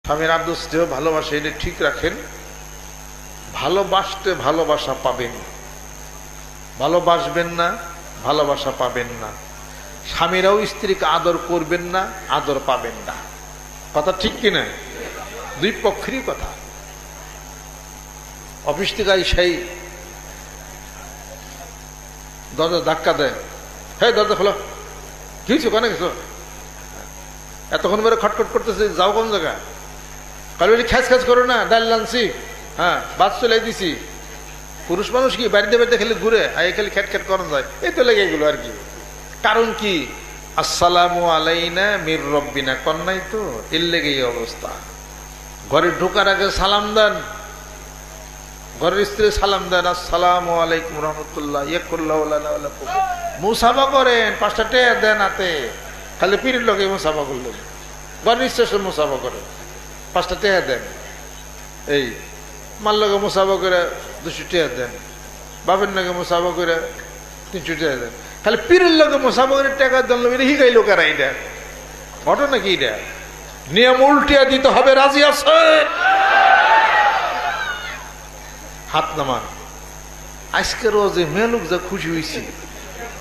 স্বামীর আদর স্নেহ ভালোবাসা এটা ঠিক রাখেন। ভালোবাসতে ভালোবাসা পাবেন, ভালোবাসবেন না ভালোবাসা পাবেন না। স্বামীরাও স্ত্রীকে আদর করবেন না, আদর পাবেন না। কথা ঠিক কিনা? দুই পক্ষেরই কথা। অফিস থেকে সেই দরজা ধাক্কা দেয়, হ্যাঁ দরজা খোলো, কি হয়েছে, ওখানে গেছো? এতক্ষণ ধরে খটখট করতেছে, যাও কোন জায়গা? কাল বলি খ্যাচ খ্যাচ করো না, ডাল লানছি, হ্যাঁ বাদ চলে দিছি। পুরুষ মানুষ কি বাড়িতে বাড়িতে খেলে ঘুরে, আর খালি খ্যাট খ্যাট করানো যায়, এই তো লেগে এগুলো আর কি। কারণ কি? আসসালামু আলাইনা মির রব্বিনা কন্যাই তো, এর লেগে এই অবস্থা। ঘরে ঢোকার আগে সালাম দেন, ঘরের স্ত্রী সালাম দেন, আসসালামু আলাইকুম রহমতুল্লাহ, মুসাফা করেন, 5টা টেয়া দেন হাতে, খালি পীরের লোকে মুসাফা করলেন। ঘরের স্ত্রী মুসাফা করেন, 5টা টেয়া দেন। এই মার লোকে মুসাফা করে 200 টেয়া দেন, বাপের লোকে মুসাফা করে 300 টেয়া দেন। খালি পীরের লোকে মুসাফা করে টাকা দেন, এটা হিগাই লোকেরা। এটা ঘটনা কি? এটা নিয়ম উল্টিয়া দিতে হবে। রাজি আছে? হাত নামান। আজকে রোজে মেয়ে লোক যা খুশি হয়েছি,